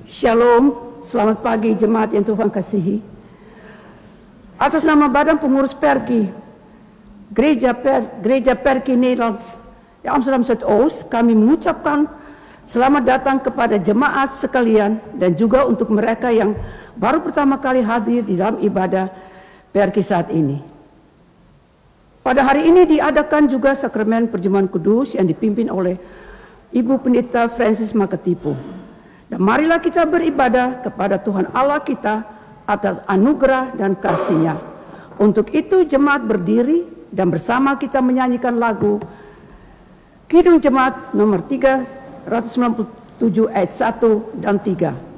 Shalom, selamat pagi jemaat yang Tuhan kasihi. Atas nama Badan Pengurus Perki, Gereja Perki Nederland di Amsterdam Zuidoost, kami mengucapkan selamat datang kepada jemaat sekalian dan juga untuk mereka yang baru pertama kali hadir di dalam ibadah Perki saat ini. Pada hari ini diadakan juga sakramen perjamuan kudus yang dipimpin oleh Ibu Pendeta Francis Makatipu. Dan marilah kita beribadah kepada Tuhan Allah kita atas anugerah dan kasih-Nya. Untuk itu jemaat berdiri dan bersama kita menyanyikan lagu Kidung Jemaat nomor 397 ayat 1 dan 3.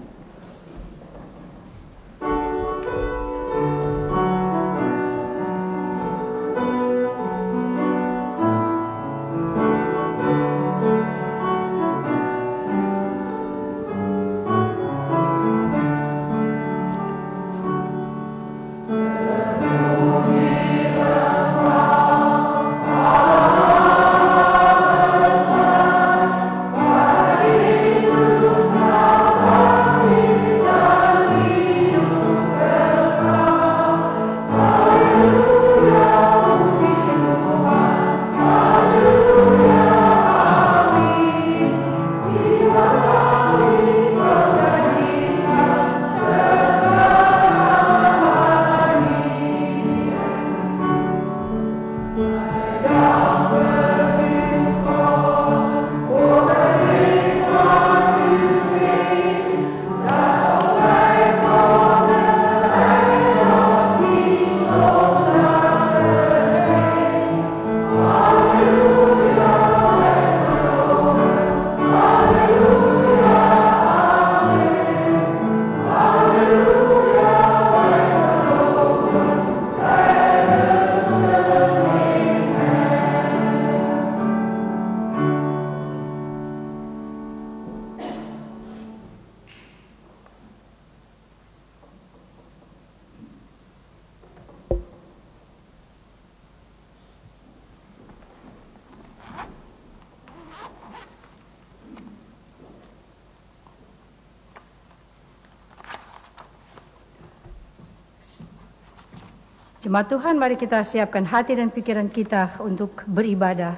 Jemaat Tuhan, mari kita siapkan hati dan pikiran kita untuk beribadah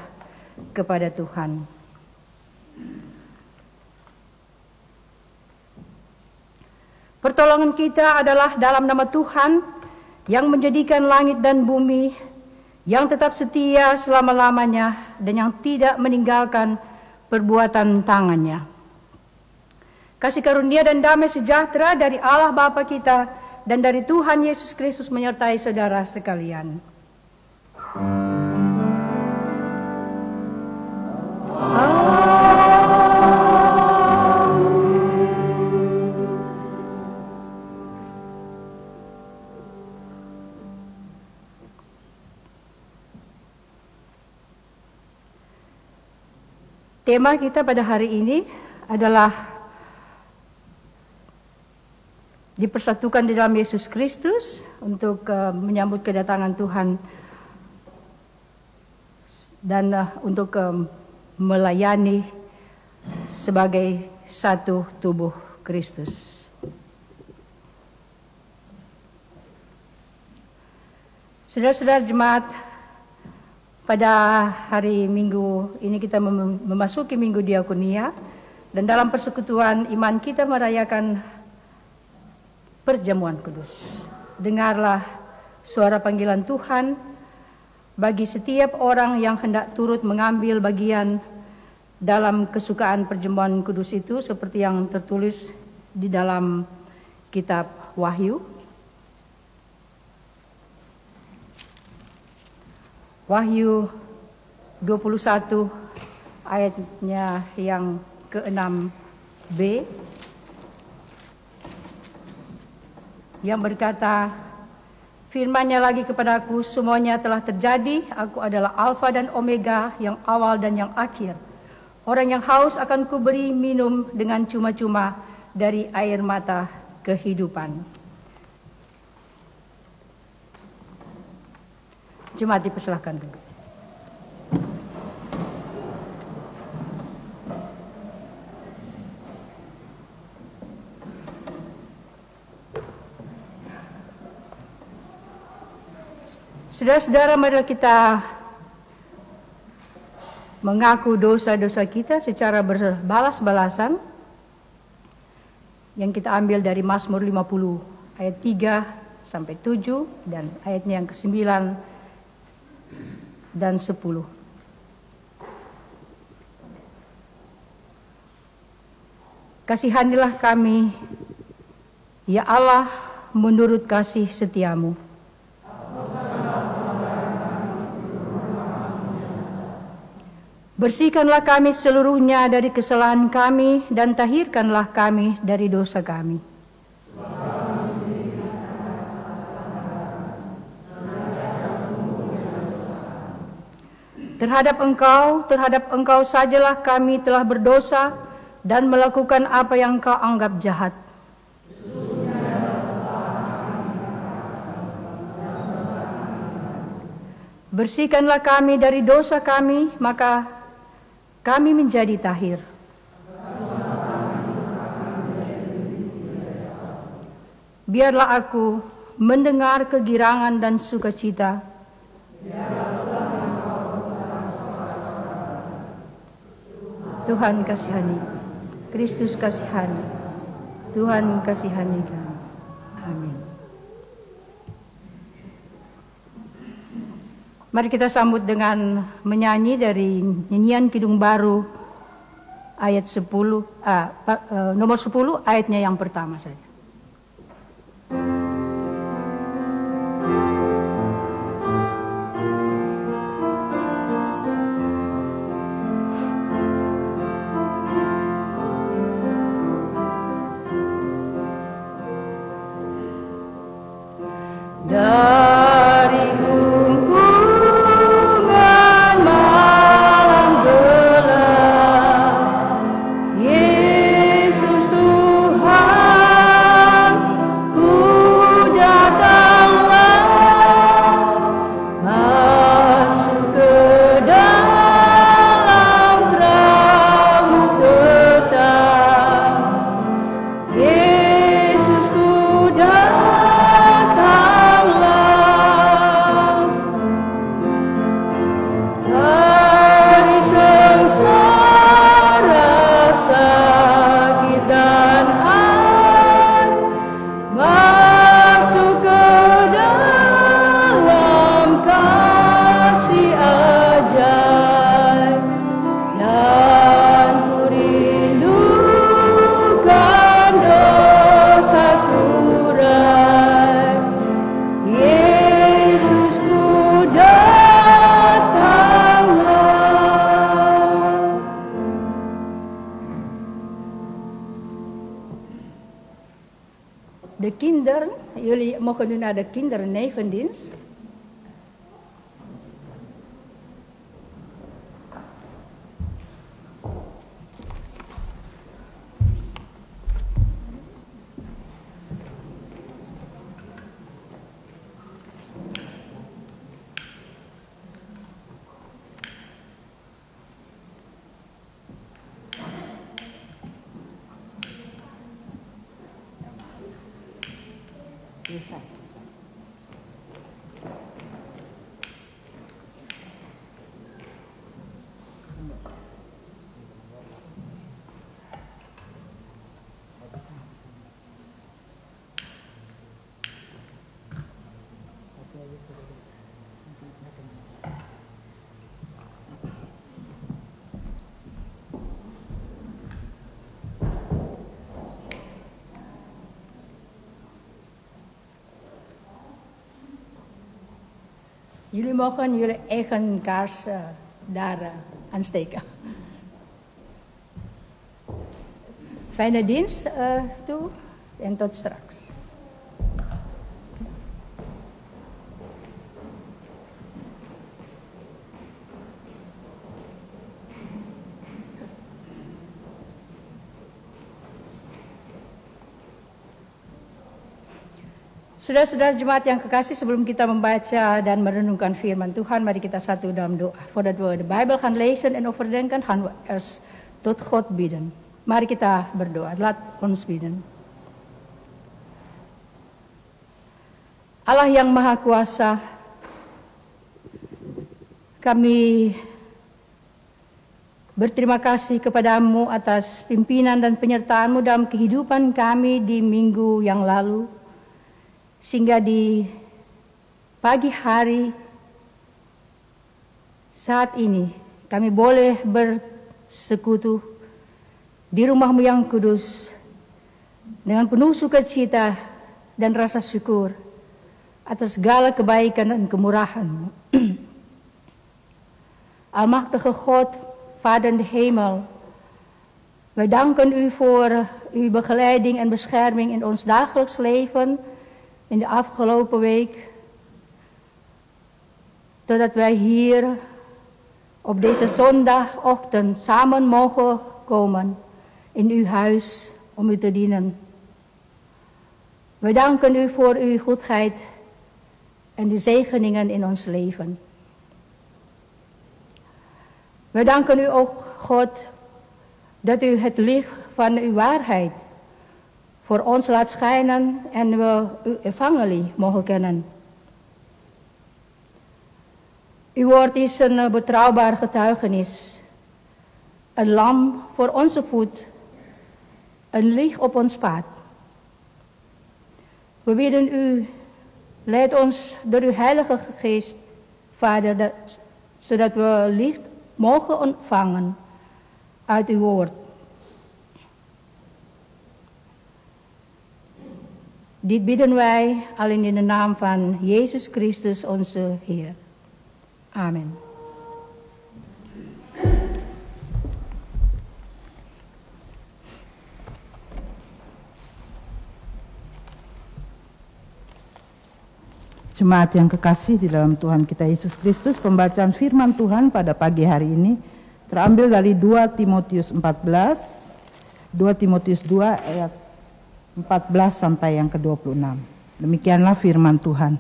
kepada Tuhan. Pertolongan kita adalah dalam nama Tuhan yang menjadikan langit dan bumi, yang tetap setia selama-lamanya dan yang tidak meninggalkan perbuatan tangannya. Kasih karunia dan damai sejahtera dari Allah Bapa kita dan dari Tuhan Yesus Kristus menyertai saudara sekalian. Tema kita pada hari ini adalah dipersatukan di dalam Yesus Kristus untuk menyambut kedatangan Tuhan dan untuk melayani sebagai satu tubuh Kristus. Saudara-saudara jemaat, pada hari Minggu ini kita memasuki Minggu Diakonia, dan dalam persekutuan iman kita merayakan perjamuan kudus. Dengarlah suara panggilan Tuhan bagi setiap orang yang hendak turut mengambil bagian dalam kesukaan perjamuan kudus itu, seperti yang tertulis di dalam kitab Wahyu. Wahyu 21 ayatnya yang ke-6b. Yang berkata, firman-Nya lagi kepadaku, semuanya telah terjadi, aku adalah Alfa dan Omega, yang awal dan yang akhir. Orang yang haus akan kuberi minum dengan cuma-cuma dari air mata kehidupan. Jemaat dipersilahkan dulu. Saudara-saudara, marilah kita mengaku dosa-dosa kita secara berbalas-balasan yang kita ambil dari Mazmur 50 ayat 3 sampai 7 dan ayatnya yang ke-9 dan 10. Kasihanilah kami, ya Allah, menurut kasih setiamu. Bersihkanlah kami seluruhnya dari kesalahan kami dan tahirkanlah kami dari dosa kami. Terhadap engkau sajalah kami telah berdosa dan melakukan apa yang engkau anggap jahat. Bersihkanlah kami dari dosa kami, maka kami menjadi tahir. Biarlah aku mendengar kegirangan dan sukacita. Tuhan kasihani, Kristus kasihani, Tuhan kasihani kami. Amin. Mari kita sambut dengan menyanyi dari nyanyian Kidung Baru ayat 10, nomor 10 ayatnya yang pertama saja. Dari gungkungan malam gelap, Yesus Tuhan, ku datanglah, masuk ke dalam terang tetap. Yesus ku datang. De kinderen, jullie mogen nu naar de kindernevendienst. Jullie mogen jullie eigen kaars daar aansteken. Fijne dienst toe en tot straks. Saudara-saudara jemaat yang kekasih, sebelum kita membaca dan merenungkan firman Tuhan, mari kita satu dalam doa. Voordat we de Bijbel gaan lezen en overdenken, gaan we eerst tot God bidden. Mari kita berdoa. Laat ons bidden. Allah yang Maha Kuasa, Kami berterima kasih kepadamu atas pimpinan dan penyertaan-mu dalam kehidupan kami di minggu yang lalu, sehingga di pagi hari saat ini kami boleh bersekutu di rumah-Mu yang kudus dengan penuh sukacita dan rasa syukur atas segala kebaikan dan kemurahan-Mu. Almachtige God, Vader in de hemel, wij danken U voor Uw begeleiding en bescherming in ons dagelijks leven in de afgelopen week, totdat wij hier op deze zondagochtend samen mogen komen in Uw huis om U te dienen. We danken U voor Uw goedheid en Uw zegeningen in ons leven. We danken U ook, God, dat U het licht van Uw waarheid voor ons laat schijnen en we Uw evangelie mogen kennen. Uw woord is een betrouwbaar getuigenis, een lamp voor onze voet, een licht op ons pad. We bidden U, leid ons door Uw Heilige Geest, Vader, zodat we licht mogen ontvangen uit Uw woord. Dit bidden wij alleen in de naam van Jezus Christus, onze Heer. Amen. Jemaat yang kekasih di dalam Tuhan kita Yesus Kristus, pembacaan firman Tuhan pada pagi hari ini terambil dari 2 Timotius 2 Timotius 2 ayat 14 sampai yang ke-26. Demikianlah firman Tuhan.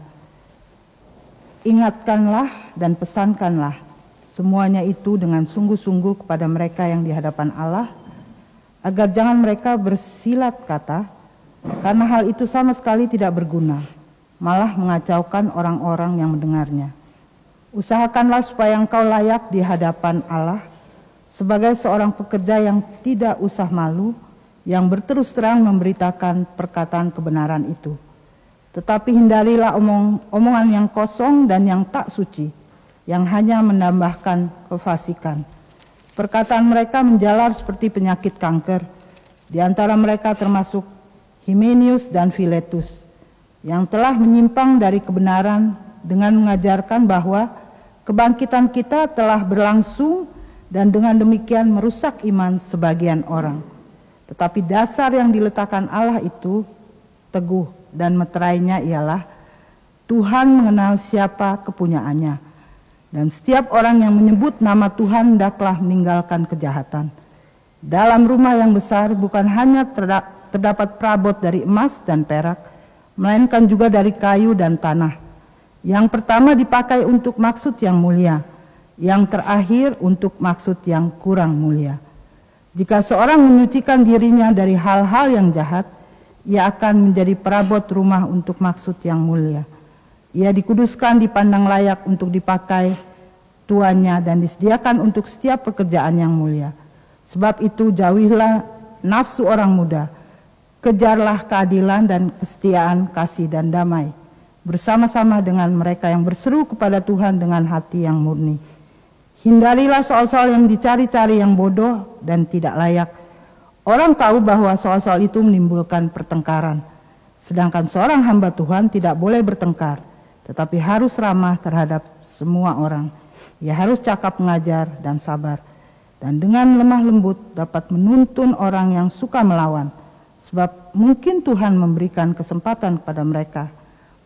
Ingatkanlah dan pesankanlah semuanya itu dengan sungguh-sungguh kepada mereka yang di hadapan Allah, agar jangan mereka bersilat kata, karena hal itu sama sekali tidak berguna, malah mengacaukan orang-orang yang mendengarnya. Usahakanlah supaya engkau layak di hadapan Allah sebagai seorang pekerja yang tidak usah malu, yang berterus terang memberitakan perkataan kebenaran itu. Tetapi hindarilah omongan yang kosong dan yang tak suci, yang hanya menambahkan kefasikan. Perkataan mereka menjalar seperti penyakit kanker. Di antara mereka termasuk Himenius dan Filetus, yang telah menyimpang dari kebenaran dengan mengajarkan bahwa kebangkitan kita telah berlangsung dan dengan demikian merusak iman sebagian orang. Tetapi dasar yang diletakkan Allah itu teguh, dan meterainya ialah Tuhan mengenal siapa kepunyaannya, dan setiap orang yang menyebut nama Tuhan hendaklah meninggalkan kejahatan. Dalam rumah yang besar bukan hanya terdapat perabot dari emas dan perak, melainkan juga dari kayu dan tanah. Yang pertama dipakai untuk maksud yang mulia, yang terakhir untuk maksud yang kurang mulia. Jika seorang menyucikan dirinya dari hal-hal yang jahat, ia akan menjadi perabot rumah untuk maksud yang mulia. Ia dikuduskan, dipandang layak untuk dipakai tuannya, dan disediakan untuk setiap pekerjaan yang mulia. Sebab itu jauhilah nafsu orang muda, kejarlah keadilan dan kesetiaan, kasih dan damai, bersama-sama dengan mereka yang berseru kepada Tuhan dengan hati yang murni. Hindarilah soal-soal yang dicari-cari yang bodoh dan tidak layak. Orang tahu bahwa soal-soal itu menimbulkan pertengkaran. Sedangkan seorang hamba Tuhan tidak boleh bertengkar, tetapi harus ramah terhadap semua orang. Ia harus cakap mengajar dan sabar, dan dengan lemah lembut dapat menuntun orang yang suka melawan. Sebab mungkin Tuhan memberikan kesempatan kepada mereka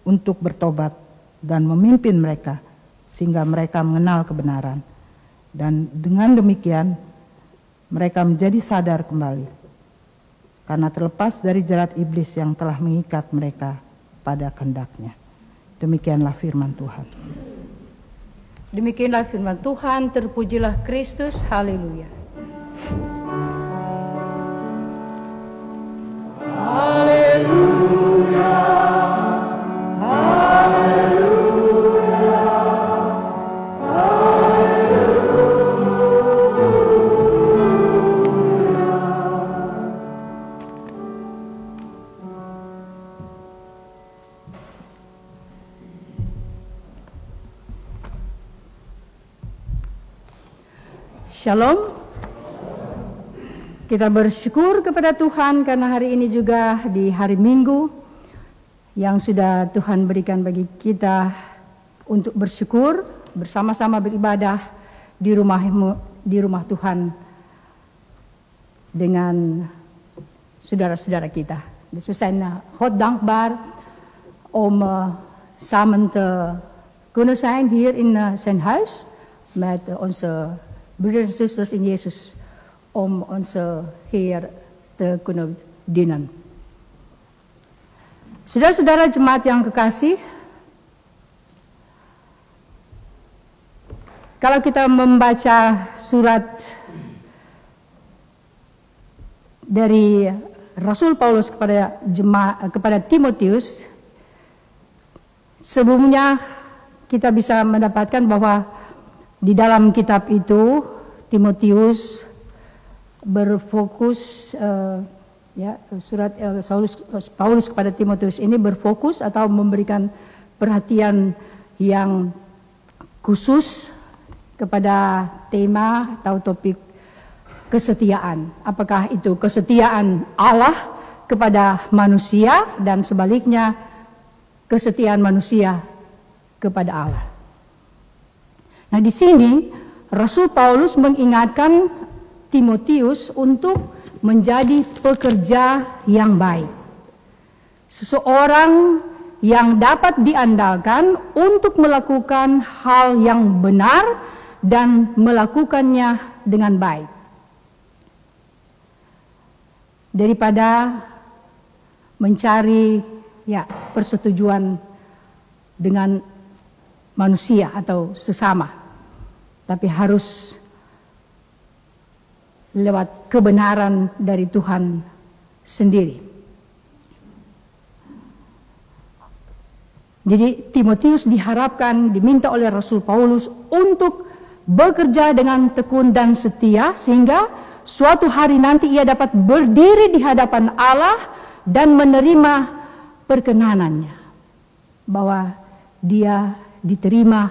untuk bertobat dan memimpin mereka, sehingga mereka mengenal kebenaran. Dan dengan demikian mereka menjadi sadar kembali, karena terlepas dari jerat iblis yang telah mengikat mereka pada kehendaknya. Demikianlah firman Tuhan. Demikianlah firman Tuhan, terpujilah Kristus, haleluya. Haleluya, haleluya, haleluya. Shalom. Kita bersyukur kepada Tuhan karena hari ini juga di hari Minggu yang sudah Tuhan berikan bagi kita untuk bersyukur, bersama-sama beribadah di rumah Tuhan dengan saudara-saudara kita. Dus we zijn God dankbaar om samen te kunnen zijn hier in zijn huis met onze broeders en zusters in Jezus om onze Heer te kunnen dienen. Saudara-saudara jemaat yang kekasih, kalau kita membaca surat dari Rasul Paulus kepada Timotius, sebelumnya kita bisa mendapatkan bahwa di dalam kitab itu Timotius berfokus surat Paulus kepada Timotius ini berfokus atau memberikan perhatian yang khusus kepada tema atau topik kesetiaan. Apakah itu kesetiaan Allah kepada manusia dan sebaliknya kesetiaan manusia kepada Allah. Nah, di sini Rasul Paulus mengingatkan Timotius untuk menjadi pekerja yang baik. Seseorang yang dapat diandalkan untuk melakukan hal yang benar dan melakukannya dengan baik. Daripada mencari persetujuan dengan manusia atau sesama, tapi harus lewat kebenaran dari Tuhan sendiri. Jadi Timotius diminta oleh Rasul Paulus untuk bekerja dengan tekun dan setia sehingga suatu hari nanti ia dapat berdiri di hadapan Allah dan menerima perkenanannya bahwa dia diterima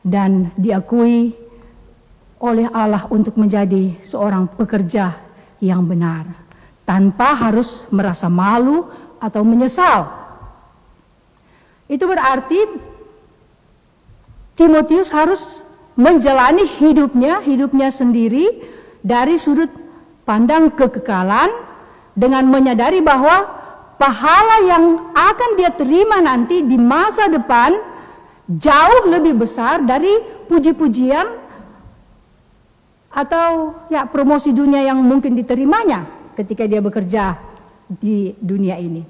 dan diakui oleh Allah untuk menjadi seorang pekerja yang benar tanpa harus merasa malu atau menyesal. Itu berarti Timotius harus menjalani hidupnya sendiri dari sudut pandang kekekalan dengan menyadari bahwa pahala yang akan dia terima nanti di masa depan jauh lebih besar dari puji-pujian atau promosi dunia yang mungkin diterimanya ketika dia bekerja di dunia ini.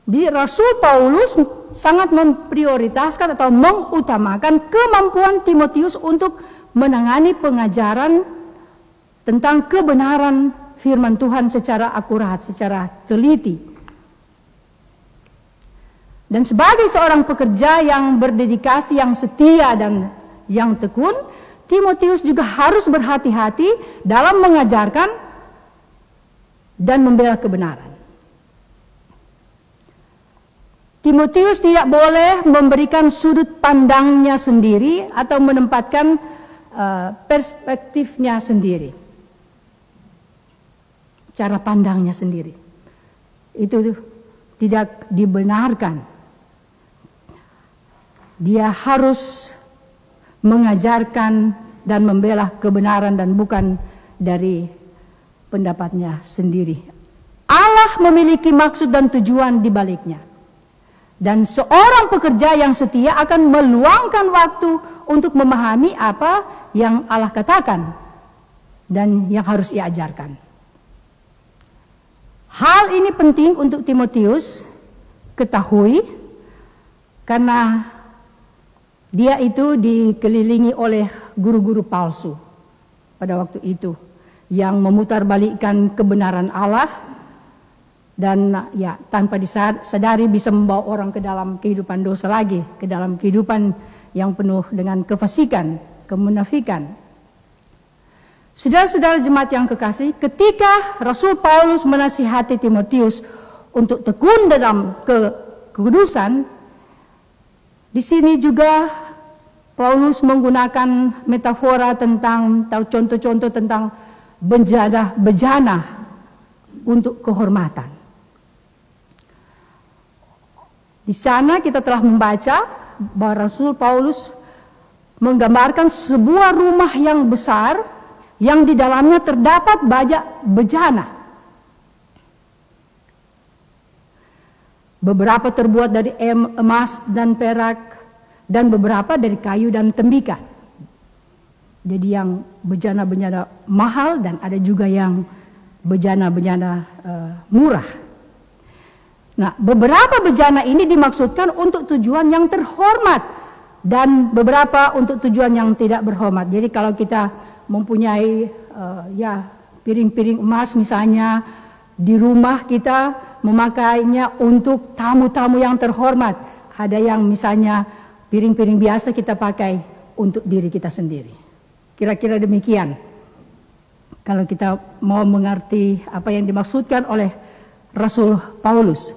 Di Rasul Paulus sangat memprioritaskan atau mengutamakan kemampuan Timotius untuk menangani pengajaran tentang kebenaran firman Tuhan secara akurat, secara teliti. Dan sebagai seorang pekerja yang berdedikasi, yang setia dan yang tekun, Timotius juga harus berhati-hati dalam mengajarkan dan membela kebenaran. Timotius tidak boleh memberikan sudut pandangnya sendiri atau menempatkan perspektifnya sendiri, cara pandangnya sendiri. Itu tidak dibenarkan. Dia harus mengajarkan dan membela kebenaran dan bukan dari pendapatnya sendiri. Allah memiliki maksud dan tujuan di baliknya. Dan seorang pekerja yang setia akan meluangkan waktu untuk memahami apa yang Allah katakan dan yang harus ia ajarkan. Hal ini penting untuk Timotius ketahui karena dia itu dikelilingi oleh guru-guru palsu pada waktu itu yang memutarbalikkan kebenaran Allah. Dan tanpa disadari bisa membawa orang ke dalam kehidupan dosa lagi, ke dalam kehidupan yang penuh dengan kefasikan, kemunafikan. Saudara-saudara jemaat yang kekasih, ketika Rasul Paulus menasihati Timotius untuk tekun dalam kekudusan, di sini juga Paulus menggunakan metafora tentang atau contoh-contoh tentang bejana untuk kehormatan. Di sana kita telah membaca bahwa Rasul Paulus menggambarkan sebuah rumah yang besar yang di dalamnya terdapat banyak bejana. Beberapa terbuat dari emas dan perak, dan beberapa dari kayu dan tembikar. Jadi yang bejana-bejana mahal dan ada juga yang bejana-bejana murah. Nah, beberapa bejana ini dimaksudkan untuk tujuan yang terhormat dan beberapa untuk tujuan yang tidak berhormat. Jadi kalau kita mempunyai piring-piring emas misalnya di rumah, kita memakainya untuk tamu-tamu yang terhormat. Ada yang misalnya piring-piring biasa kita pakai untuk diri kita sendiri. Kira-kira demikian. Kalau kita mau mengerti apa yang dimaksudkan oleh Rasul Paulus.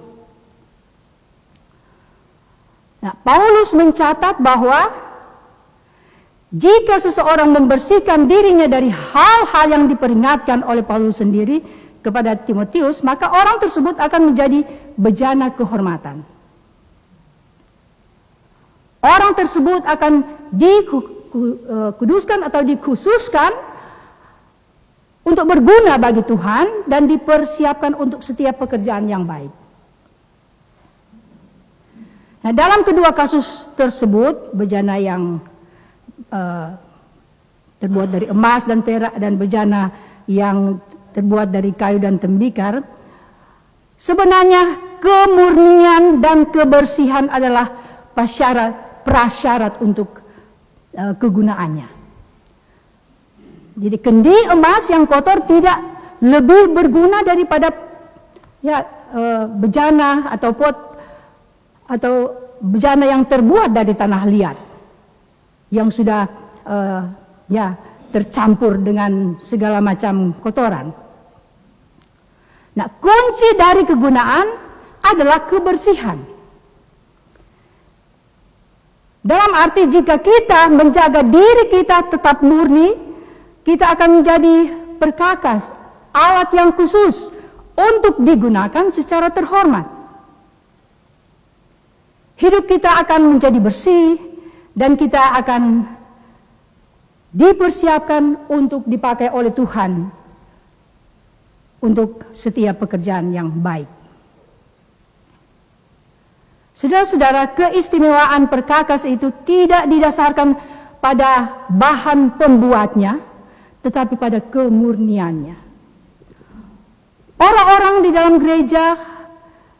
Nah, Paulus mencatat bahwa jika seseorang membersihkan dirinya dari hal-hal yang diperingatkan oleh Paulus sendiri kepada Timotius, maka orang tersebut akan menjadi bejana kehormatan. Orang tersebut akan dikuduskan atau dikhususkan untuk berguna bagi Tuhan dan dipersiapkan untuk setiap pekerjaan yang baik. Nah, dalam kedua kasus tersebut, bejana yang terbuat dari emas dan perak dan bejana yang terbuat dari kayu dan tembikar, sebenarnya kemurnian dan kebersihan adalah prasyarat untuk kegunaannya. Jadi kendi emas yang kotor tidak lebih berguna daripada bejana atau pot atau bejana yang terbuat dari tanah liat yang sudah tercampur dengan segala macam kotoran. Nah, kunci dari kegunaan adalah kebersihan. Dalam arti jika kita menjaga diri kita tetap murni, kita akan menjadi perkakas, alat yang khusus untuk digunakan secara terhormat. Hidup kita akan menjadi bersih dan kita akan dipersiapkan untuk dipakai oleh Tuhan untuk setiap pekerjaan yang baik. Saudara-saudara, keistimewaan perkakas itu tidak didasarkan pada bahan pembuatnya, tetapi pada kemurniannya. Orang-orang di dalam gereja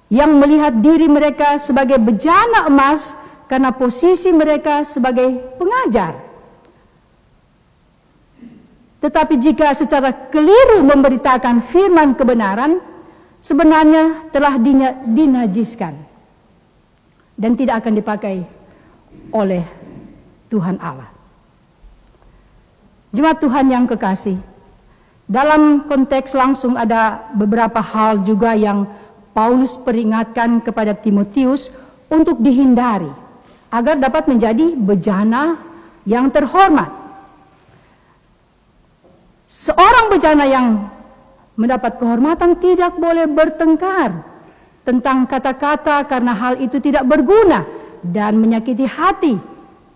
yang melihat diri mereka sebagai bejana emas karena posisi mereka sebagai pengajar. Tetapi jika secara keliru memberitakan firman kebenaran, sebenarnya telah dinajiskan dan tidak akan dipakai oleh Tuhan Allah. Jemaat Tuhan yang kekasih, dalam konteks langsung ada beberapa hal juga yang Paulus peringatkan kepada Timotius untuk dihindari agar dapat menjadi bejana yang terhormat. Seorang bejana yang mendapat kehormatan tidak boleh bertengkar tentang kata-kata karena hal itu tidak berguna dan menyakiti hati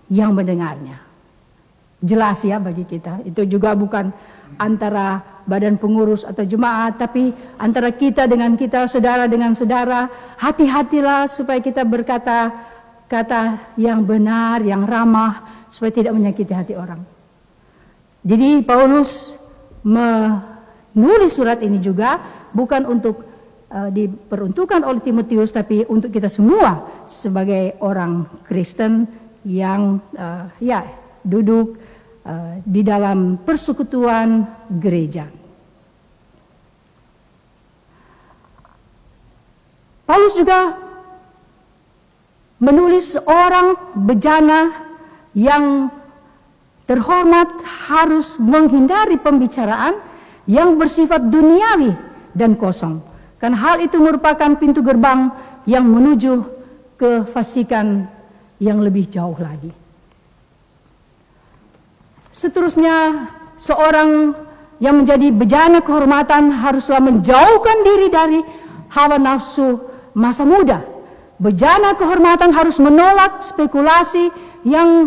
yang mendengarnya. Jelas ya bagi kita, itu juga bukan antara badan pengurus atau jemaat, tapi antara kita dengan kita, saudara dengan saudara. Hati-hatilah supaya kita berkata kata yang benar, yang ramah, supaya tidak menyakiti hati orang. Jadi Paulus menulis surat ini juga bukan untuk diperuntukkan oleh Timotius, tapi untuk kita semua sebagai orang Kristen yang duduk di dalam persekutuan gereja. Paulus juga menulis orang bejana yang terhormat harus menghindari pembicaraan yang bersifat duniawi dan kosong. Karena hal itu merupakan pintu gerbang yang menuju ke fasikan yang lebih jauh lagi. Seterusnya, seorang yang menjadi bejana kehormatan haruslah menjauhkan diri dari hawa nafsu masa muda. Bejana kehormatan harus menolak spekulasi yang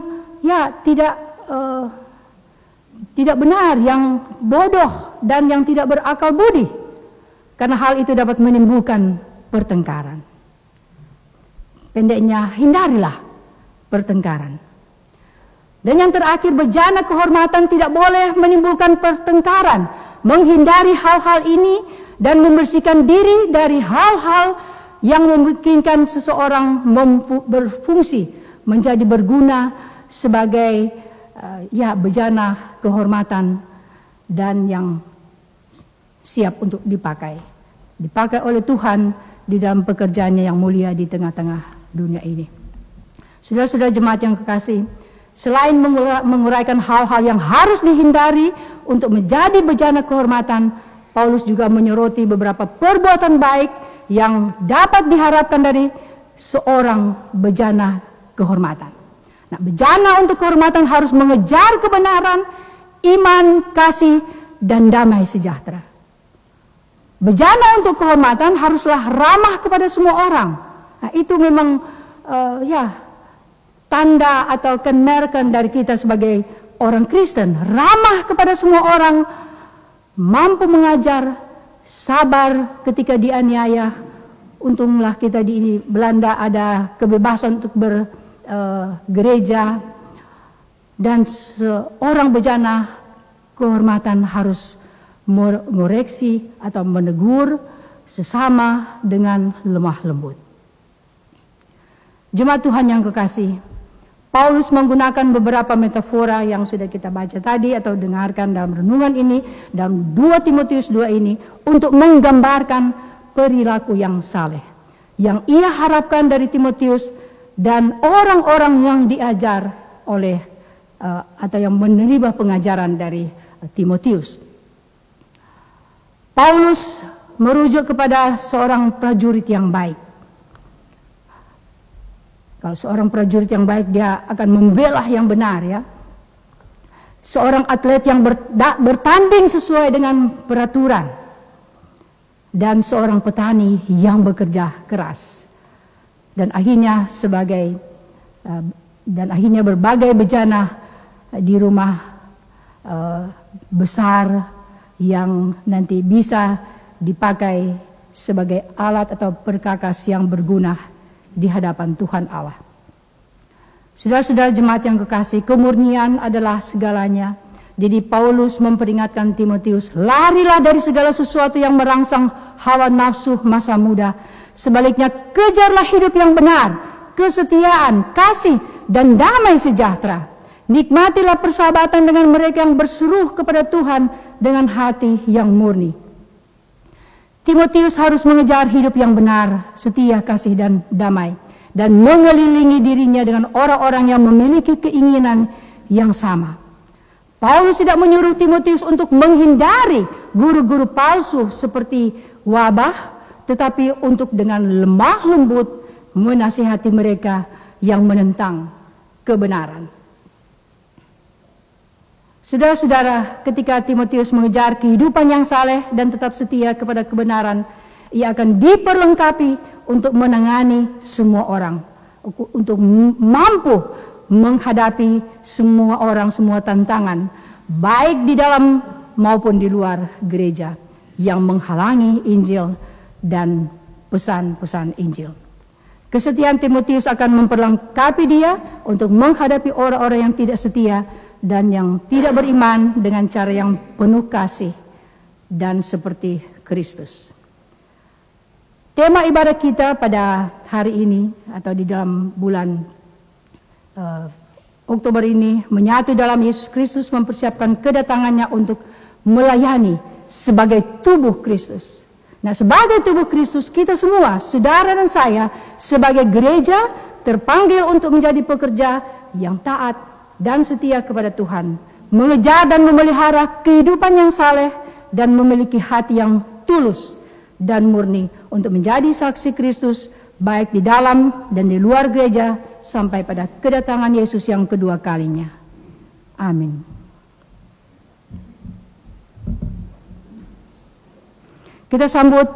tidak benar, yang bodoh dan yang tidak berakal budi. Karena hal itu dapat menimbulkan pertengkaran. Pendeknya, hindarilah pertengkaran. Dan yang terakhir, bejana kehormatan tidak boleh menimbulkan pertengkaran. Menghindari hal-hal ini dan membersihkan diri dari hal-hal yang memungkinkan seseorang berfungsi menjadi berguna sebagai bejana kehormatan dan yang siap untuk dipakai oleh Tuhan di dalam pekerjaannya yang mulia di tengah-tengah dunia ini. Saudara-saudara jemaat yang kekasih, selain menguraikan hal-hal yang harus dihindari untuk menjadi bejana kehormatan, Paulus juga menyoroti beberapa perbuatan baik yang dapat diharapkan dari seorang bejana kehormatan. Nah, bejana untuk kehormatan harus mengejar kebenaran, iman, kasih, dan damai sejahtera. Bejana untuk kehormatan haruslah ramah kepada semua orang. Nah, itu memang tanda atau kemerdekaan dari kita sebagai orang Kristen. Ramah kepada semua orang, mampu mengajar, sabar ketika dianiaya. Untunglah kita di Belanda ada kebebasan untuk bergereja. Dan seorang bejana kehormatan harus mengoreksi atau menegur sesama dengan lemah lembut. Jemaat Tuhan yang kekasih, Paulus menggunakan beberapa metafora yang sudah kita baca tadi atau dengarkan dalam renungan ini, dalam 2 Timotius 2 ini, untuk menggambarkan perilaku yang saleh yang ia harapkan dari Timotius dan orang-orang yang diajar oleh atau yang menerima pengajaran dari Timotius. Paulus merujuk kepada seorang prajurit yang baik. Kalau seorang prajurit yang baik, dia akan membela yang benar, ya. Seorang atlet yang bertanding sesuai dengan peraturan. Dan seorang petani yang bekerja keras. Dan akhirnya berbagai bejana di rumah besar yang nanti bisa dipakai sebagai alat atau perkakas yang berguna di hadapan Tuhan Allah. Saudara-saudara jemaat yang kekasih, kemurnian adalah segalanya. Jadi Paulus memperingatkan Timotius, larilah dari segala sesuatu yang merangsang hawa nafsu masa muda. Sebaliknya, kejarlah hidup yang benar, kesetiaan, kasih, dan damai sejahtera. Nikmatilah persahabatan dengan mereka yang berseru kepada Tuhan dengan hati yang murni. Timotius harus mengejar hidup yang benar, setia, kasih, dan damai. Dan mengelilingi dirinya dengan orang-orang yang memiliki keinginan yang sama. Paulus tidak menyuruh Timotius untuk menghindari guru-guru palsu seperti wabah, tetapi untuk dengan lemah lembut menasihati mereka yang menentang kebenaran. Saudara-saudara, ketika Timotius mengejar kehidupan yang saleh dan tetap setia kepada kebenaran, ia akan diperlengkapi untuk menangani semua orang, untuk mampu menghadapi semua orang, semua tantangan, baik di dalam maupun di luar gereja yang menghalangi Injil dan pesan-pesan Injil. Kesetiaan Timotius akan memperlengkapi dia untuk menghadapi orang-orang yang tidak setia dan yang tidak beriman dengan cara yang penuh kasih dan seperti Kristus. Tema ibadah kita pada hari ini atau di dalam bulan Oktober ini menyatu dalam Yesus Kristus mempersiapkan kedatangannya untuk melayani sebagai tubuh Kristus. Nah, sebagai tubuh Kristus, kita semua, saudara dan saya, sebagai gereja terpanggil untuk menjadi pekerja yang taat dan setia kepada Tuhan, mengejar dan memelihara kehidupan yang saleh dan memiliki hati yang tulus dan murni untuk menjadi saksi Kristus baik di dalam dan di luar gereja sampai pada kedatangan Yesus yang kedua kalinya. Amin. Kita sambut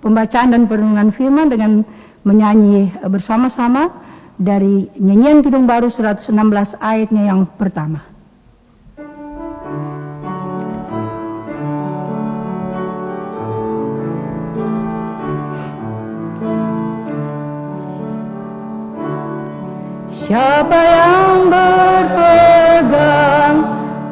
pembacaan dan perenungan firman dengan menyanyi bersama-sama dari nyanyian Kidung Baru 116 ayatnya yang pertama. Siapa yang berpegang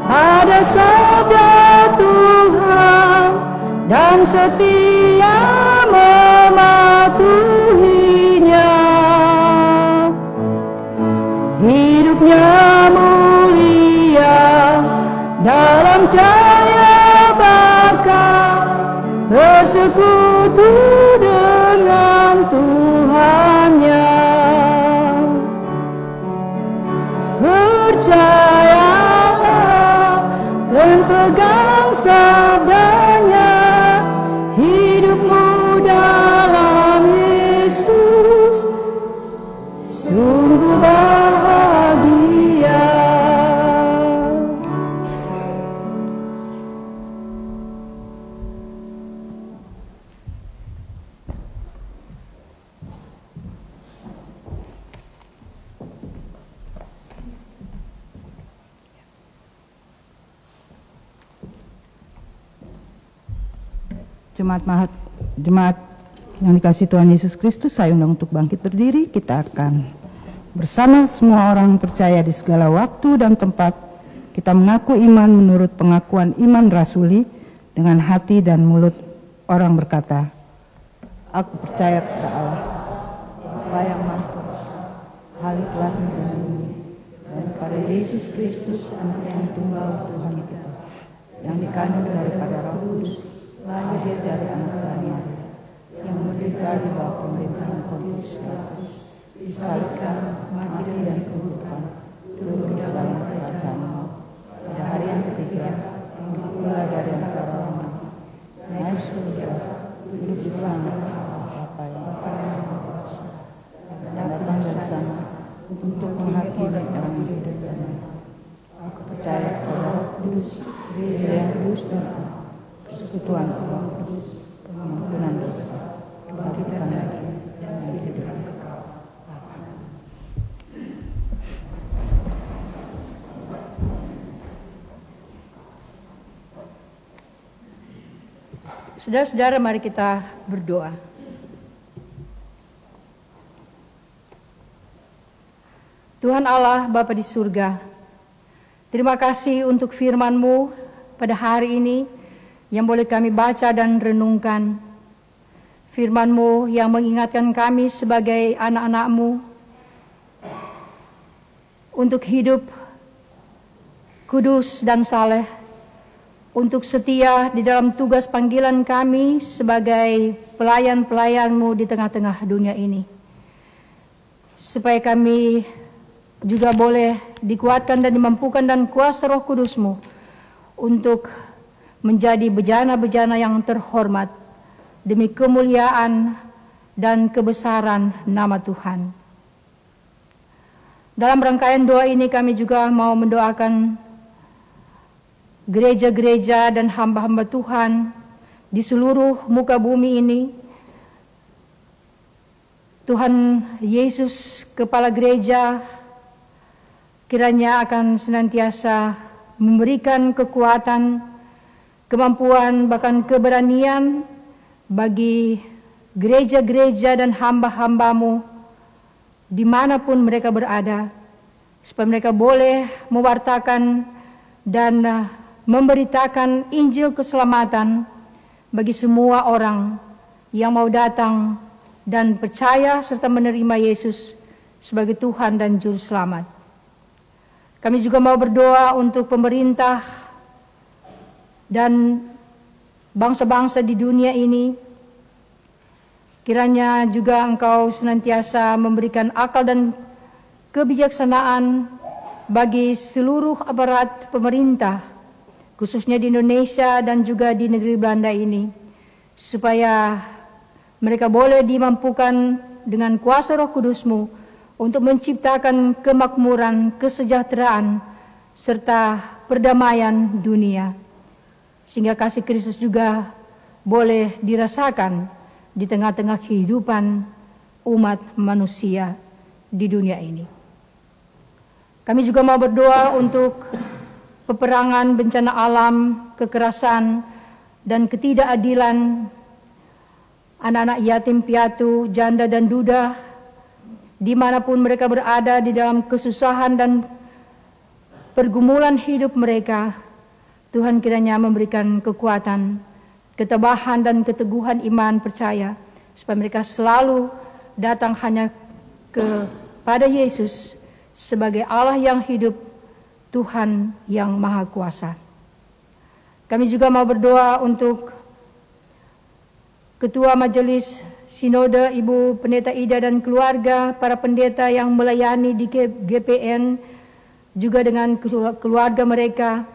pada sabda Tuhan dan setia mematuhinya, hidupnya mulia dalam cahaya bakal bersekutu dengan Tuhannya. Percayalah dan pegang sabdanya, hidupmu dalam Yesus sungguh bahagia. Jemaat yang dikasihi Tuhan Yesus Kristus, saya undang untuk bangkit berdiri. Kita akan bersama semua orang percaya di segala waktu dan tempat. Kita mengaku iman menurut pengakuan iman rasuli dengan hati dan mulut orang berkata, aku percaya kepada Allah, Bapa yang Maha Kuasa, Halik Tuhan dan bumi, dan kepada Yesus Kristus, Anak yang tunggal Tuhan kita, yang dikandung daripada Roh Kudus, lahir dari anak Maria, yang menderita di bawah pemerintahan Pontius Pilatus, disalibkan, mati dan dikuburkan, turun ke dalam kerajaan maut. Pada hari yang ketiga, bangkit pula dari antara orang mati, naik surga, duduk di sebelah Bapa yang Maha Kuasa, dan datang dari sana untuk menghakimi orang hidup dan mati. Aku percaya kepada Roh Kudus, Gereja yang kudus dan persekutuan Roh Kudus, pengampunan dosa, kebangkitan lagi, dan hidup yang kekal. Amin. Saudara-saudara, mari kita berdoa. Tuhan Allah, Bapa di surga, terima kasih untuk firman-Mu pada hari ini yang boleh kami baca dan renungkan. Firman-Mu yang mengingatkan kami sebagai anak-anak-Mu untuk hidup kudus dan saleh, untuk setia di dalam tugas panggilan kami sebagai pelayan-pelayan-Mu di tengah-tengah dunia ini. Supaya kami juga boleh dikuatkan dan dimampukan dan kuasa Roh Kudus-Mu untuk menjadi bejana-bejana yang terhormat demi kemuliaan dan kebesaran nama Tuhan. Dalam rangkaian doa ini kami juga mau mendoakan gereja-gereja dan hamba-hamba Tuhan di seluruh muka bumi ini. Tuhan Yesus, Kepala Gereja, kiranya akan senantiasa memberikan kekuatan, kemampuan, bahkan keberanian bagi gereja-gereja dan hamba-hamba-Mu dimanapun mereka berada, supaya mereka boleh mewartakan dan memberitakan Injil keselamatan bagi semua orang yang mau datang dan percaya serta menerima Yesus sebagai Tuhan dan Juru Selamat. Kami juga mau berdoa untuk pemerintah dan bangsa-bangsa di dunia ini. Kiranya juga Engkau senantiasa memberikan akal dan kebijaksanaan bagi seluruh aparat pemerintah, khususnya di Indonesia dan juga di negeri Belanda ini, supaya mereka boleh dimampukan dengan kuasa Roh Kudus-Mu untuk menciptakan kemakmuran, kesejahteraan, serta perdamaian dunia. Sehingga kasih Kristus juga boleh dirasakan di tengah-tengah kehidupan umat manusia di dunia ini. Kami juga mau berdoa untuk peperangan, bencana alam, kekerasan, dan ketidakadilan anak-anak yatim piatu, janda dan duda, dimanapun mereka berada di dalam kesusahan dan pergumulan hidup mereka. Tuhan kiranya memberikan kekuatan, ketabahan dan keteguhan iman percaya, supaya mereka selalu datang hanya kepada Yesus sebagai Allah yang hidup, Tuhan yang Maha Kuasa. Kami juga mau berdoa untuk Ketua Majelis Sinode Ibu Pendeta Ida dan keluarga, para pendeta yang melayani di GPN, juga dengan keluarga mereka,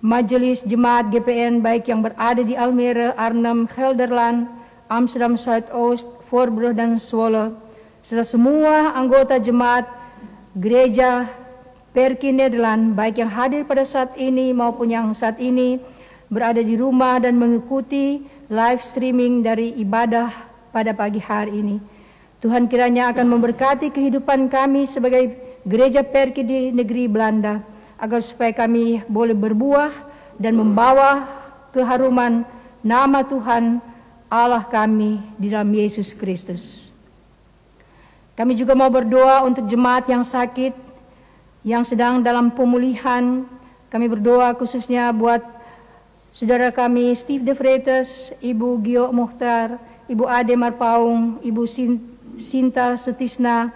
Majelis Jemaat GPN baik yang berada di Almere, Arnhem, Gelderland, Amsterdam Zuidoost, Voorburg dan Zwolle, serta semua anggota jemaat gereja Perki Nederland, baik yang hadir pada saat ini maupun yang saat ini berada di rumah dan mengikuti live streaming dari ibadah pada pagi hari ini. Tuhan kiranya akan memberkati kehidupan kami sebagai gereja Perki di negeri Belanda, agar supaya kami boleh berbuah dan membawa keharuman nama Tuhan Allah kami di dalam Yesus Kristus. Kami juga mau berdoa untuk jemaat yang sakit, yang sedang dalam pemulihan. Kami berdoa khususnya buat saudara kami Steve De Vrijtes, Ibu Gio Muhtar, Ibu Ade Marpaung, Ibu Sinta Sutisna,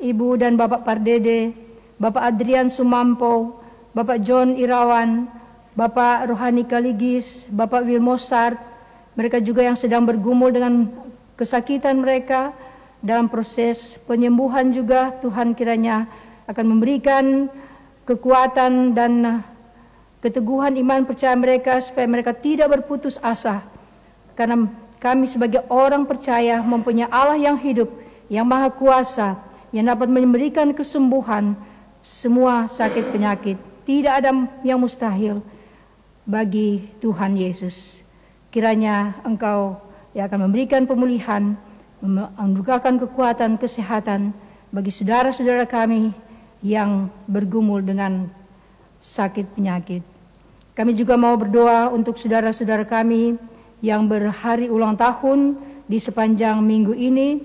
Ibu dan Bapak Pardede, Bapak Adrian Sumampo, Bapak John Irawan, Bapak Rohani Kaligis, Bapak Wilmosart. Mereka juga yang sedang bergumul dengan kesakitan mereka, dalam proses penyembuhan juga Tuhan kiranya akan memberikan kekuatan dan keteguhan iman percaya mereka, supaya mereka tidak berputus asa, karena kami sebagai orang percaya mempunyai Allah yang hidup, yang Maha Kuasa, yang dapat memberikan kesembuhan semua sakit penyakit. Tidak ada yang mustahil bagi Tuhan Yesus. Kiranya Engkau yang akan memberikan pemulihan, menganugerahkan kekuatan, kesehatan bagi saudara-saudara kami yang bergumul dengan sakit penyakit. Kami juga mau berdoa untuk saudara-saudara kami yang berhari ulang tahun di sepanjang minggu ini.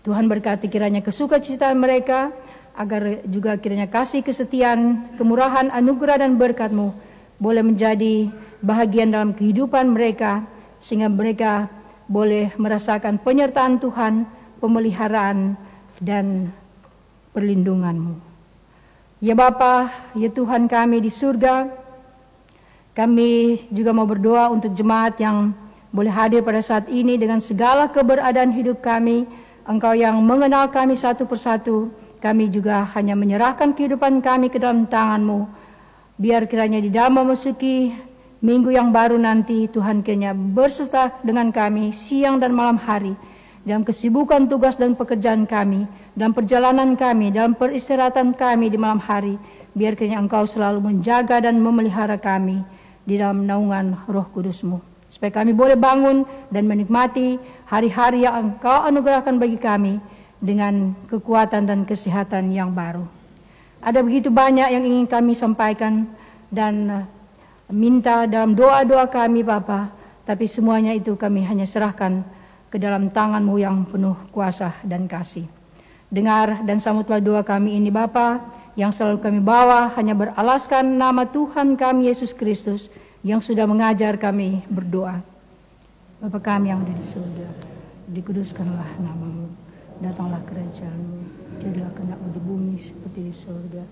Tuhan berkati kiranya kesukacitaan mereka, agar juga kiranya kasih kesetiaan, kemurahan, anugerah dan berkat-Mu boleh menjadi bahagian dalam kehidupan mereka, sehingga mereka boleh merasakan penyertaan Tuhan, pemeliharaan dan perlindungan-Mu. Ya Bapa, ya Tuhan kami di surga, kami juga mau berdoa untuk jemaat yang boleh hadir pada saat ini dengan segala keberadaan hidup kami. Engkau yang mengenal kami satu persatu, kami juga hanya menyerahkan kehidupan kami ke dalam tangan-Mu. Biar kiranya di dalam memasuki minggu yang baru nanti, Tuhan kiranya berserta dengan kami siang dan malam hari, dalam kesibukan tugas dan pekerjaan kami, dalam perjalanan kami, dalam peristirahatan kami di malam hari. Biar kiranya Engkau selalu menjaga dan memelihara kami di dalam naungan Roh Kudus-Mu, supaya kami boleh bangun dan menikmati hari-hari yang Engkau anugerahkan bagi kami dengan kekuatan dan kesehatan yang baru. Ada begitu banyak yang ingin kami sampaikan dan minta dalam doa-doa kami Bapa, tapi semuanya itu kami hanya serahkan ke dalam tangan-Mu yang penuh kuasa dan kasih. Dengar dan sambutlah doa kami ini Bapa, yang selalu kami bawa hanya beralaskan nama Tuhan kami Yesus Kristus, yang sudah mengajar kami berdoa. Bapa kami yang ada di surga, dikuduskanlah nama-Mu, datanglah kerajaan-Mu, jadilah kehendak-Mu di bumi seperti di surga.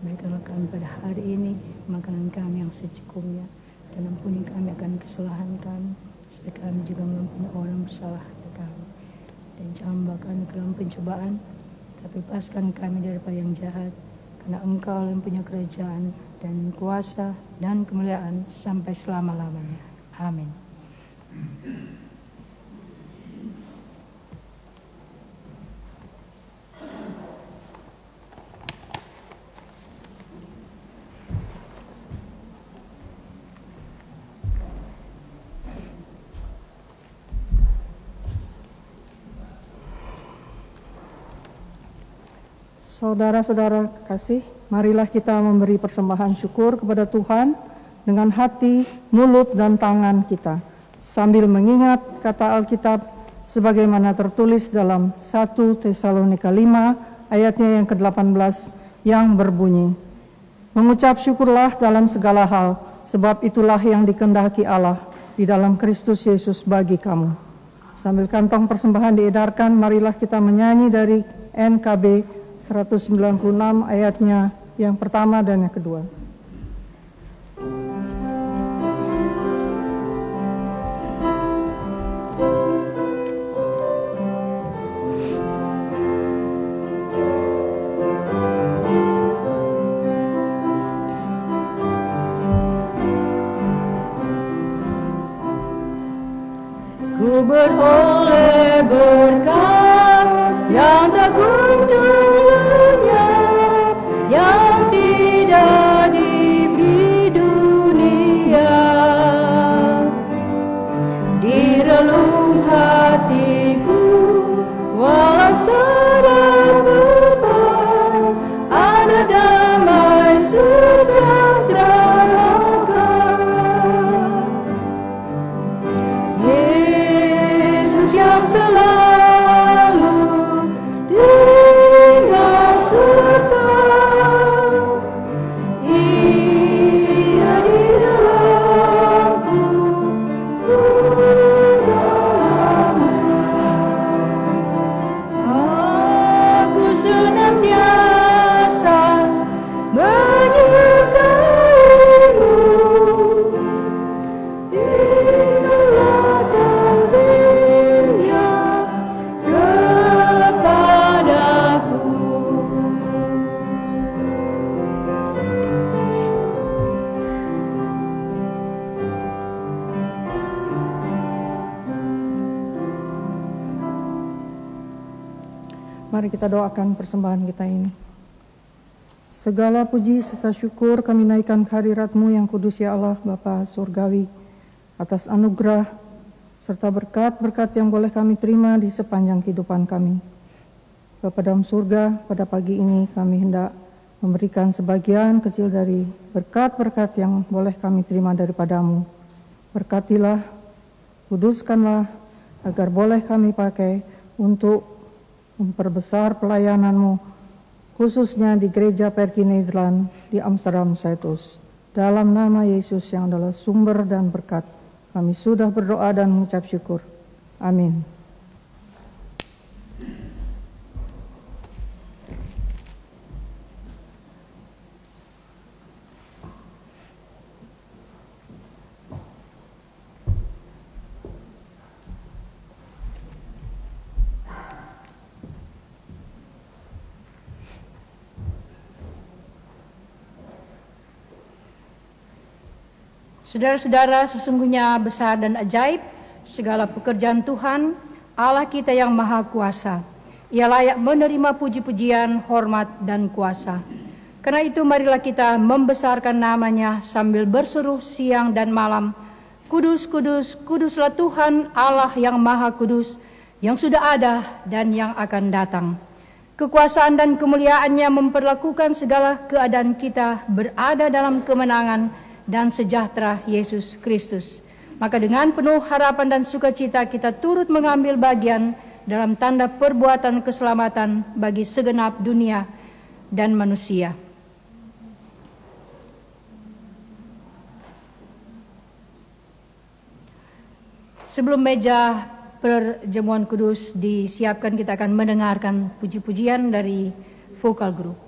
Berikanlah kami pada hari ini makanan kami yang secukupnya, dan ampuni kami akan kesalahan kami, supaya kami juga mengampuni orang bersalah kepada kami. Dan jangan membawa kami ke dalam pencobaan, tapi lepaskan kami daripada yang jahat, karena Engkau yang punya kerajaan dan kuasa dan kemuliaan sampai selama-lamanya. Amin. Saudara-saudara kekasih, marilah kita memberi persembahan syukur kepada Tuhan dengan hati, mulut, dan tangan kita, sambil mengingat kata Alkitab sebagaimana tertulis dalam 1 Tesalonika 5 ayatnya yang ke-18 yang berbunyi, mengucap syukurlah dalam segala hal, sebab itulah yang dikehendaki Allah di dalam Kristus Yesus bagi kamu. Sambil kantong persembahan diedarkan, marilah kita menyanyi dari NKB 196 ayatnya yang pertama dan yang kedua. Ku beroleh berkat yang tak kunjung lenyap, yang tidak diberi dunia. Di relung hatiku walau sedang beban, ada damai sejahtera. Yang selalu tinggal serta, Ia di dalamku, ku dalamnya. Aku senantiasa menyertai-Mu. Mari kita doakan persembahan kita ini. Segala puji serta syukur kami naikkan kehadirat-Mu yang kudus ya Allah Bapa Surgawi, atas anugerah serta berkat-berkat yang boleh kami terima di sepanjang kehidupan kami. Bapa dalam surga, pada pagi ini kami hendak memberikan sebagian kecil dari berkat-berkat yang boleh kami terima daripada-Mu. Berkatilah, kuduskanlah, agar boleh kami pakai untuk memperbesar pelayanan-Mu, khususnya di Gereja Perkinederland di Amsterdam Zuidoost. Dalam nama Yesus yang adalah sumber dan berkat, kami sudah berdoa dan mengucap syukur. Amin. Saudara-saudara, sesungguhnya besar dan ajaib segala pekerjaan Tuhan, Allah kita yang maha kuasa. Ia layak menerima puji-pujian, hormat, dan kuasa. Karena itu marilah kita membesarkan namanya sambil berseru siang dan malam, Kudus, kudus, kuduslah Tuhan Allah yang maha kudus, yang sudah ada dan yang akan datang. Kekuasaan dan kemuliaannya memperlakukan segala keadaan kita berada dalam kemenangan dan sejahtera Yesus Kristus. Maka dengan penuh harapan dan sukacita kita turut mengambil bagian dalam tanda perbuatan keselamatan bagi segenap dunia dan manusia. Sebelum meja perjamuan kudus disiapkan, kita akan mendengarkan puji-pujian dari vokal group.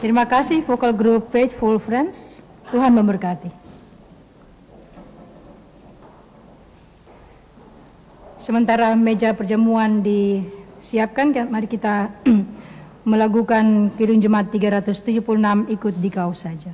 Terima kasih vokal group Faithful Friends. Tuhan memberkati. Sementara meja perjamuan disiapkan, mari kita melakukan Kidung Jemaat 376, ikut dikau saja.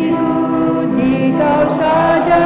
Ikut dikau saja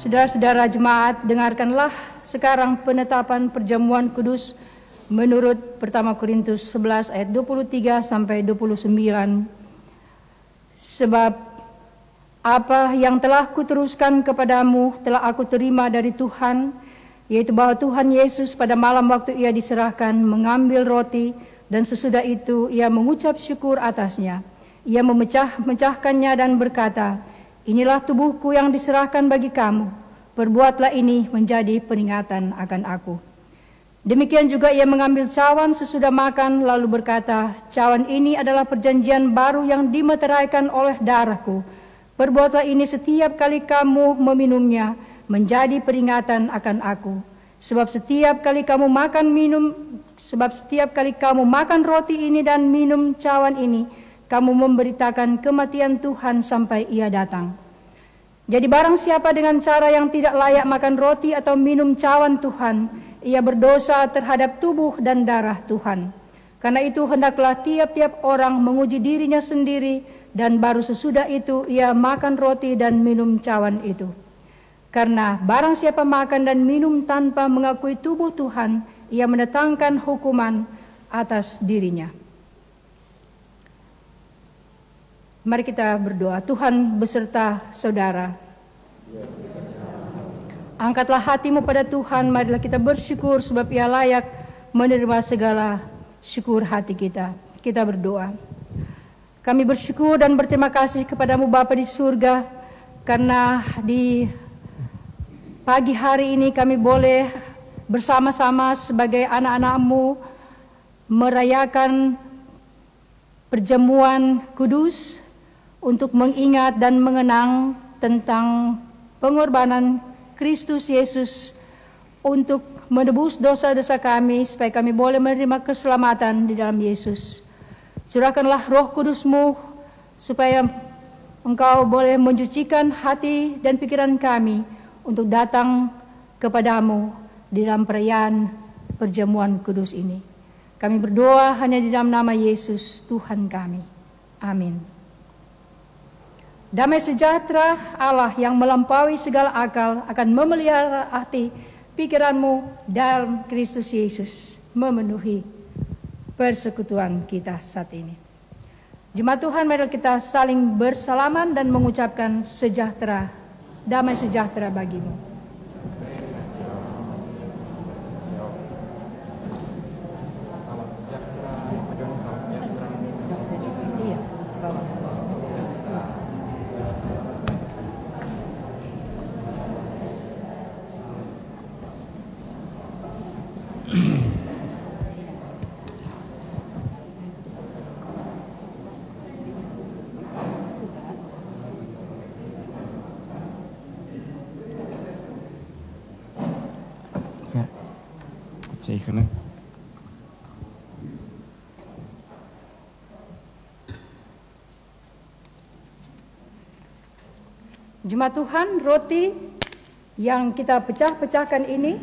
Saudara-saudara jemaat, dengarkanlah sekarang penetapan perjamuan kudus menurut pertama Korintus 11 ayat 23 sampai 29. Sebab apa yang telah kuteruskan kepadamu telah aku terima dari Tuhan, yaitu bahwa Tuhan Yesus pada malam waktu ia diserahkan mengambil roti, dan sesudah itu ia mengucap syukur atasnya. Ia memecahkannya dan berkata, "Inilah tubuhku yang diserahkan bagi kamu. Perbuatlah ini menjadi peringatan akan aku." Demikian juga ia mengambil cawan sesudah makan, lalu berkata, "Cawan ini adalah perjanjian baru yang dimeteraikan oleh darahku. Perbuatlah ini setiap kali kamu meminumnya, menjadi peringatan akan aku. Sebab setiap kali kamu makan roti ini dan minum cawan ini, kamu memberitakan kematian Tuhan sampai ia datang. Jadi barang siapa dengan cara yang tidak layak makan roti atau minum cawan Tuhan, ia berdosa terhadap tubuh dan darah Tuhan. Karena itu hendaklah tiap-tiap orang menguji dirinya sendiri, dan baru sesudah itu ia makan roti dan minum cawan itu. Karena barang siapa makan dan minum tanpa mengakui tubuh Tuhan, ia mendatangkan hukuman atas dirinya." Mari kita berdoa. Tuhan beserta saudara. Angkatlah hatimu pada Tuhan, marilah kita bersyukur sebab ia layak menerima segala syukur hati kita. Kita berdoa. Kami bersyukur dan berterima kasih kepadamu Bapa di surga, karena di pagi hari ini kami boleh bersama-sama sebagai anak-anak-Mu merayakan perjamuan kudus untuk mengingat dan mengenang tentang pengorbanan Kristus Yesus untuk menebus dosa-dosa kami, supaya kami boleh menerima keselamatan di dalam Yesus. Curahkanlah Roh Kudus-Mu supaya Engkau boleh mencucikan hati dan pikiran kami untuk datang kepadamu di dalam perayaan perjamuan kudus ini. Kami berdoa hanya di dalam nama Yesus Tuhan kami. Amin. Damai sejahtera Allah yang melampaui segala akal akan memelihara hati pikiranmu dalam Kristus Yesus, memenuhi persekutuan kita saat ini. Jemaat Tuhan, mari kita saling bersalaman dan mengucapkan sejahtera, damai sejahtera bagimu. Jemaat Tuhan, roti yang kita pecah-pecahkan ini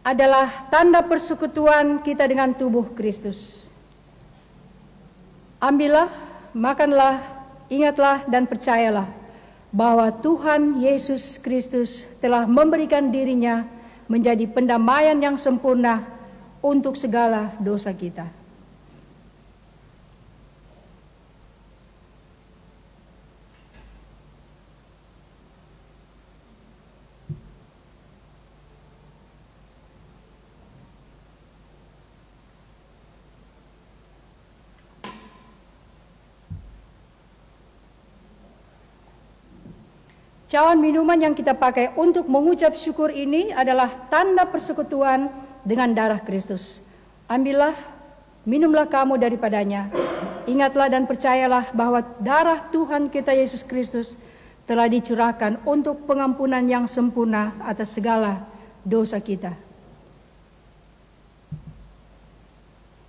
adalah tanda persekutuan kita dengan tubuh Kristus. Ambillah, makanlah, ingatlah dan percayalah bahwa Tuhan Yesus Kristus telah memberikan dirinya menjadi pendamaian yang sempurna untuk segala dosa kita. Cawan minuman yang kita pakai untuk mengucap syukur ini adalah tanda persekutuan dengan darah Kristus. Ambillah, minumlah kamu daripadanya. Ingatlah dan percayalah bahwa darah Tuhan kita Yesus Kristus telah dicurahkan untuk pengampunan yang sempurna atas segala dosa kita.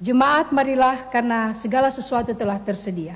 Jemaat, marilah, karena segala sesuatu telah tersedia.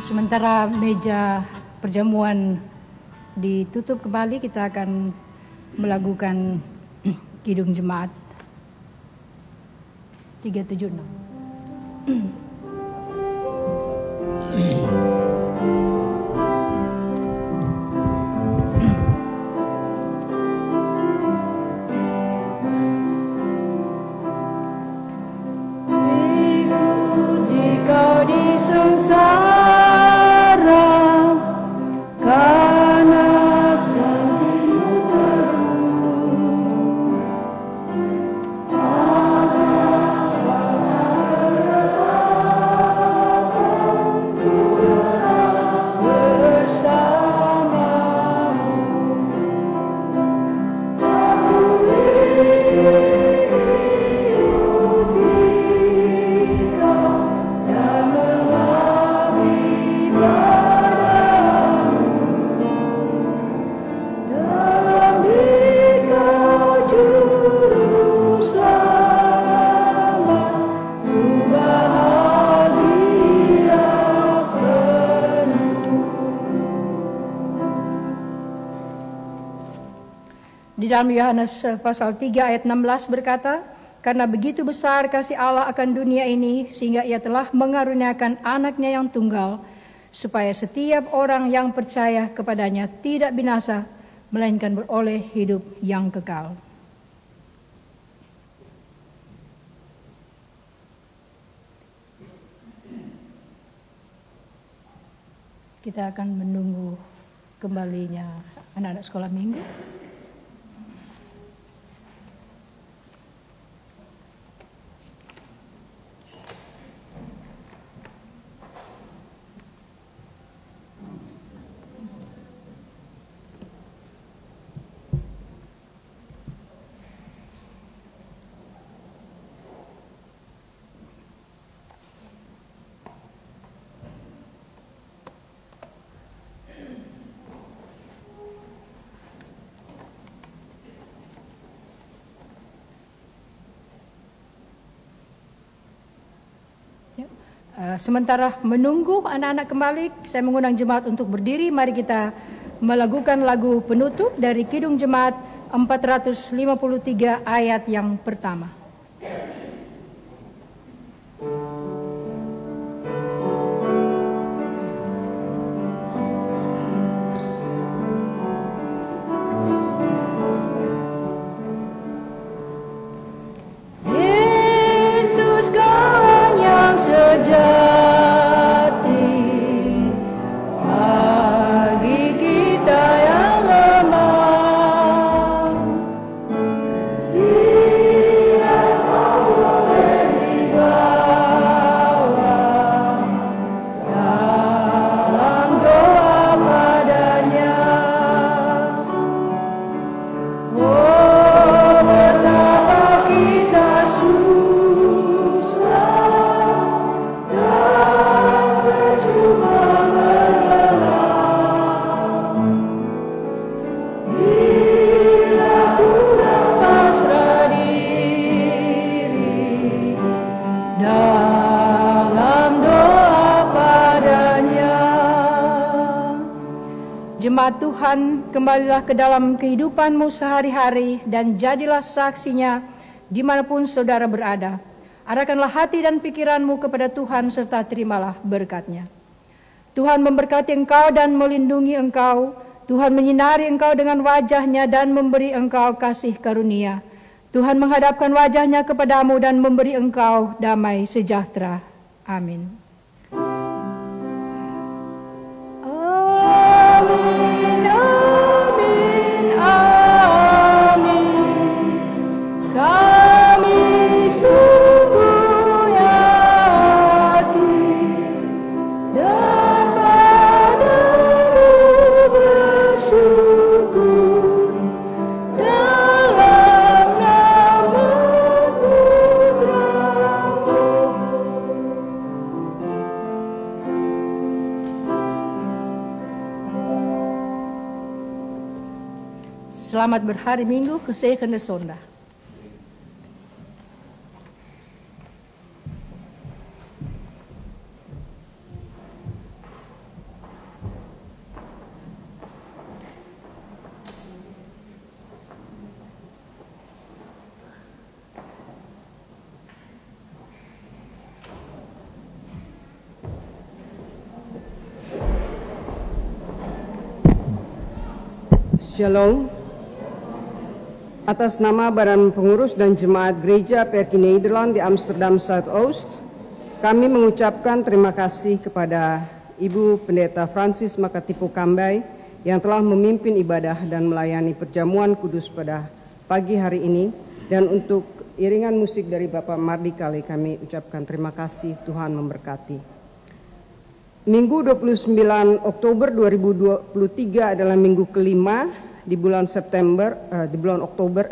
Sementara meja perjamuan ditutup kembali, kita akan melakukan Kidung Jemaat 376. Ikuti kau di sengsara, karena janjimu teguh. Agar selalu Di dalam Yohanes pasal 3 ayat 16 berkata, karena begitu besar kasih Allah akan dunia ini, sehingga ia telah mengaruniakan anaknya yang tunggal, supaya setiap orang yang percaya kepadanya tidak binasa, melainkan beroleh hidup yang kekal. Kita akan menunggu kembalinya anak-anak sekolah minggu. Sementara menunggu anak-anak kembali, saya mengundang jemaat untuk berdiri. Mari kita melakukan lagu penutup dari Kidung Jemaat 453 ayat yang pertama. Yesus kan yang sejati bagi kita yang lemah. Dia boleh dibawa dalam doa padanya. Oh, betapa kita Jemaat Tuhan, kembalilah ke dalam kehidupanmu sehari-hari dan jadilah saksinya dimanapun saudara berada. Arahkanlah hati dan pikiranmu kepada Tuhan serta terimalah berkat-Nya. Tuhan memberkati engkau dan melindungi engkau. Tuhan menyinari engkau dengan wajah-Nya dan memberi engkau kasih karunia. Tuhan menghadapkan wajah-Nya kepadamu dan memberi engkau damai sejahtera. Amin. Selamat berhari Minggu, gezegende zondag. Shalom. Atas nama Badan Pengurus dan Jemaat Gereja Perki Nederland di Amsterdam Zuidoost, kami mengucapkan terima kasih kepada Ibu Pendeta Francis Makatipo Kambai yang telah memimpin ibadah dan melayani perjamuan kudus pada pagi hari ini, dan untuk iringan musik dari Bapak Mardi Kale kami ucapkan terima kasih. Tuhan memberkati. Minggu 29 Oktober 2023 adalah minggu kelima di bulan Oktober,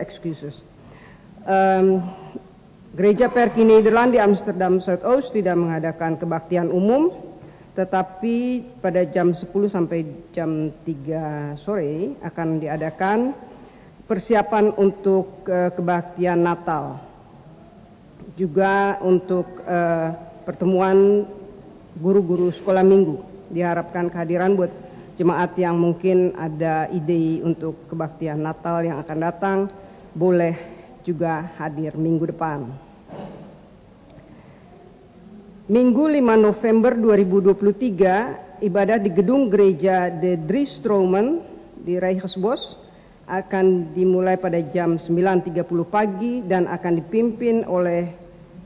Gereja Perki Nederland di Amsterdam Zuidoost tidak mengadakan kebaktian umum, tetapi pada jam 10 sampai jam 3 sore akan diadakan persiapan untuk kebaktian Natal, juga untuk pertemuan guru-guru sekolah minggu. Diharapkan kehadiran buat jemaat yang mungkin ada ide untuk kebaktian Natal yang akan datang, boleh juga hadir minggu depan. Minggu 5 November 2023, ibadah di gedung gereja De Driestromen di Rijksbos akan dimulai pada jam 9.30 pagi dan akan dipimpin oleh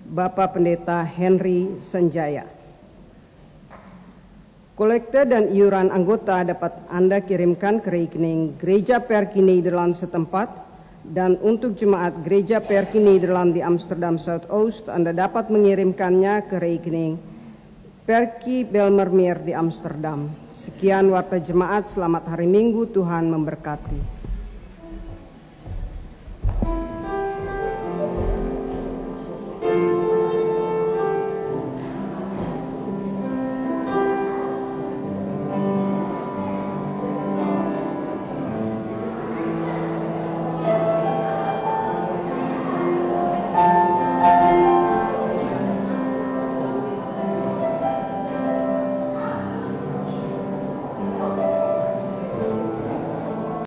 Bapak Pendeta Henry Sanjaya. Kolekte dan iuran anggota dapat Anda kirimkan ke rekening Gereja Perkie Nederland setempat, dan untuk jemaat Gereja Perkie Nederland di Amsterdam Zuidoost, Anda dapat mengirimkannya ke rekening Perkie Belmermeer di Amsterdam. Sekian warta jemaat, selamat hari Minggu, Tuhan memberkati.